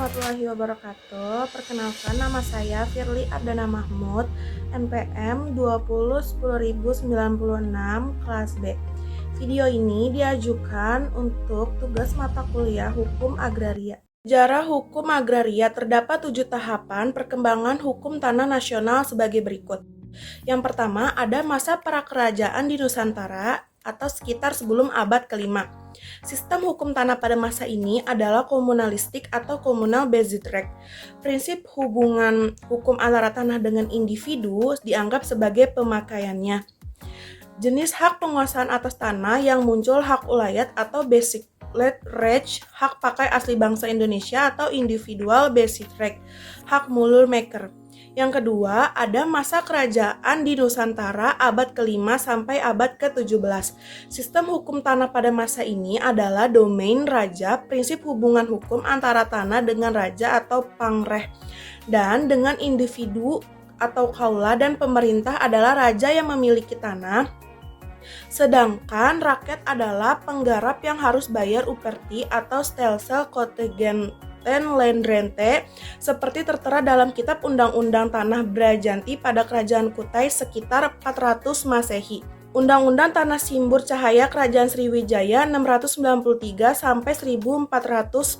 warahmatullahi wabarakatuh. Perkenalkan, nama saya Firly Ardana Mahmud, NPM 2010096, kelas B. Video ini diajukan untuk tugas mata kuliah Hukum Agraria. Sejarah hukum agraria terdapat 7 tahapan perkembangan hukum tanah nasional sebagai berikut. Yang pertama, ada masa prakerajaan di Nusantara atau sekitar sebelum abad ke-5. Sistem hukum tanah pada masa ini adalah komunalistik atau communal based right. Prinsip hubungan hukum antara tanah dengan individu dianggap sebagai pemakaiannya. Jenis hak penguasaan atas tanah yang muncul hak ulayat atau basic land right, hak pakai asli bangsa Indonesia atau individual basic right, hak mulur maker. Yang kedua, ada masa kerajaan di Nusantara abad ke-5 sampai abad ke-17. Sistem hukum tanah pada masa ini adalah domain raja, prinsip hubungan hukum antara tanah dengan raja atau pangreh, dan dengan individu atau kaula, dan pemerintah adalah raja yang memiliki tanah, sedangkan rakyat adalah penggarap yang harus bayar uperti atau stelsel kontingenten land rente seperti tertera dalam Kitab Undang-Undang Tanah Brajanti pada Kerajaan Kutai sekitar 400 Masehi. Undang-Undang Tanah Simbur Cahaya Kerajaan Sriwijaya 693 sampai 1400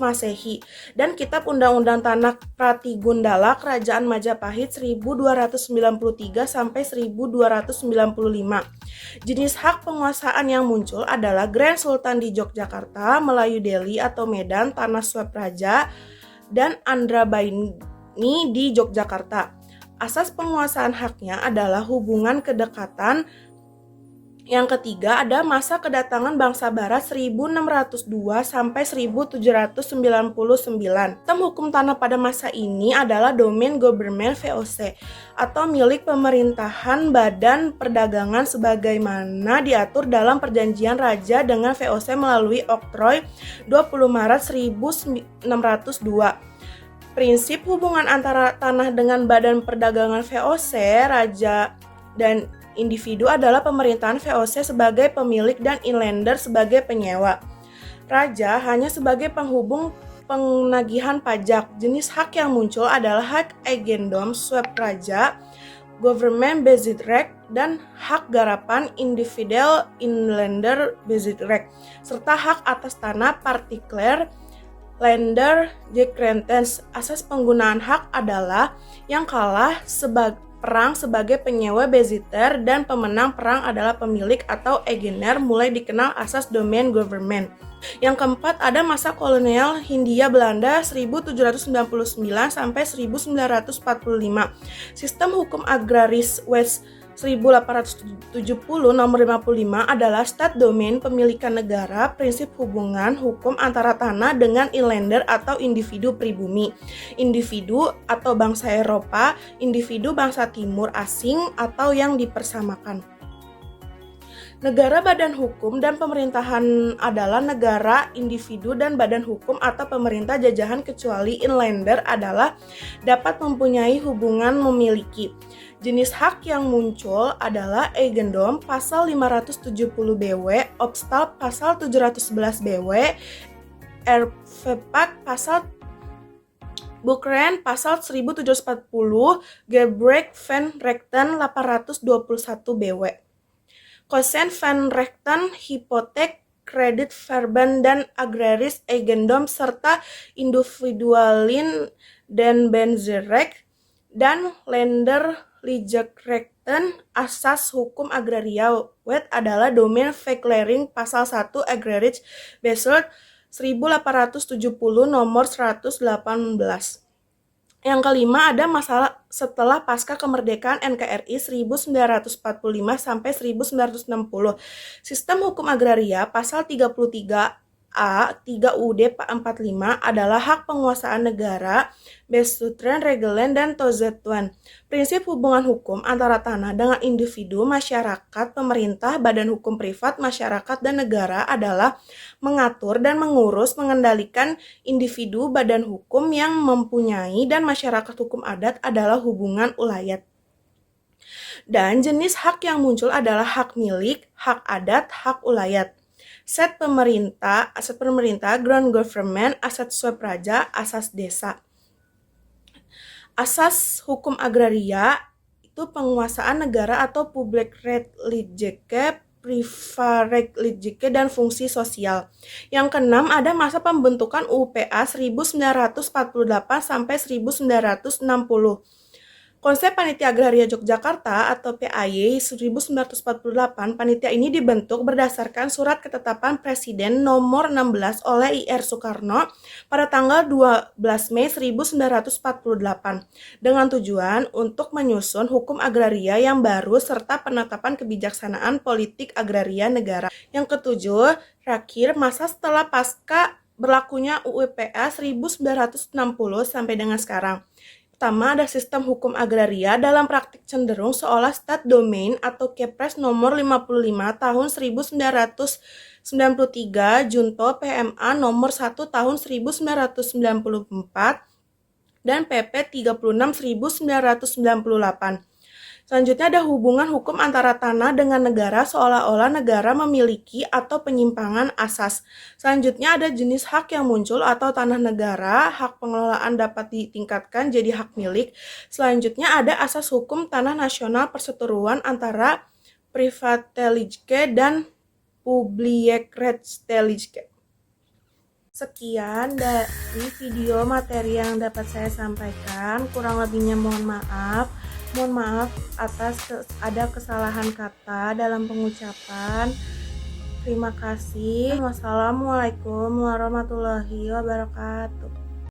Masehi dan Kitab Undang-Undang Tanah Pratigundala Kerajaan Majapahit 1293 sampai 1295. Jenis hak penguasaan yang muncul adalah Grand Sultan di Yogyakarta, Melayu Delhi atau Medan, Tanah Swab Raja, dan Andrabaini di Yogyakarta. Asas penguasaan haknya adalah hubungan kedekatan. Yang ketiga, ada masa kedatangan bangsa barat 1602 sampai 1799. Sistem hukum tanah pada masa ini adalah domain government VOC atau milik pemerintahan badan perdagangan sebagaimana diatur dalam perjanjian raja dengan VOC melalui oktroy 20 Maret 1602. Prinsip hubungan antara tanah dengan badan perdagangan VOC, raja dan individu adalah pemerintahan VOC sebagai pemilik dan inlander sebagai penyewa. Raja hanya sebagai penghubung penagihan pajak. Jenis hak yang muncul adalah hak eigendom swab raja, government based right, dan hak garapan individual inlander based right, serta hak atas tanah partikular lander decrentens. Asas penggunaan hak adalah yang kalah perang sebagai penyewa basiter dan pemenang perang adalah pemilik atau eigener, mulai dikenal asas domain government. Yang keempat, ada masa kolonial Hindia Belanda 1799 sampai 1945. Sistem hukum agraris West 1870 nomor 55 adalah state domain pemilikan negara, prinsip hubungan hukum antara tanah dengan inlander atau individu pribumi, individu atau bangsa Eropa, individu bangsa timur asing atau yang dipersamakan. Negara, badan hukum, dan pemerintahan adalah negara, individu, dan badan hukum atau pemerintah jajahan kecuali inlander adalah dapat mempunyai hubungan memiliki. Jenis hak yang muncul adalah eigendom pasal 570 BW, Obstal pasal 711 BW, Erfepak pasal Bukren pasal 1740, Gebrek van Rechten 821 BW. Kosen van Rechten, hipotek, kredit verban dan agraris eigendom serta individualin dan benzerek dan lender lijerechten. Asas hukum agraria wet adalah domain verklaring pasal 1 agraris Besert 1870 nomor 118. Yang kelima, ada masalah setelah pasca kemerdekaan NKRI 1945 sampai 1960. Sistem hukum agraria pasal 33A 3 UUD 45 adalah hak penguasaan negara, Besutren, Regelen, dan Tozetuen. Prinsip hubungan hukum antara tanah dengan individu, masyarakat, pemerintah, badan hukum privat, masyarakat, dan negara adalah mengatur dan mengurus, mengendalikan individu, badan hukum yang mempunyai, dan masyarakat hukum adat adalah hubungan ulayat. Dan jenis hak yang muncul adalah hak milik, hak adat, hak ulayat. aset pemerintah, ground government, aset swapraja, asas desa. Asas hukum agraria itu penguasaan negara atau public rechtliche, privatrechtliche, dan fungsi sosial. Yang keenam ada masa pembentukan UPA 1948 sampai 1960. Konsep Panitia Agraria Yogyakarta atau PAY 1948, panitia ini dibentuk berdasarkan Surat Ketetapan Presiden nomor 16 oleh IR Soekarno pada tanggal 12 Mei 1948 dengan tujuan untuk menyusun hukum agraria yang baru serta penetapan kebijaksanaan politik agraria negara. Yang ketujuh, terakhir masa setelah pasca berlakunya UUPA 1960 sampai dengan sekarang. Pertama, ada sistem hukum agraria dalam praktik cenderung seolah stat domain atau Kepres nomor 55 tahun 1993 Junto PMA nomor 1 tahun 1994 dan PP 36 1998. Selanjutnya ada hubungan hukum antara tanah dengan negara seolah-olah negara memiliki atau penyimpangan asas. Selanjutnya ada jenis hak yang muncul atau tanah negara, hak pengelolaan dapat ditingkatkan jadi hak milik. Selanjutnya ada asas hukum tanah nasional perseteruan antara privatrechtliche dan publiekrechtliche. Sekian dari video materi yang dapat saya sampaikan, kurang lebihnya mohon maaf. Mohon maaf atas ada kesalahan kata dalam pengucapan. Terima kasih. Wassalamualaikum warahmatullahi wabarakatuh.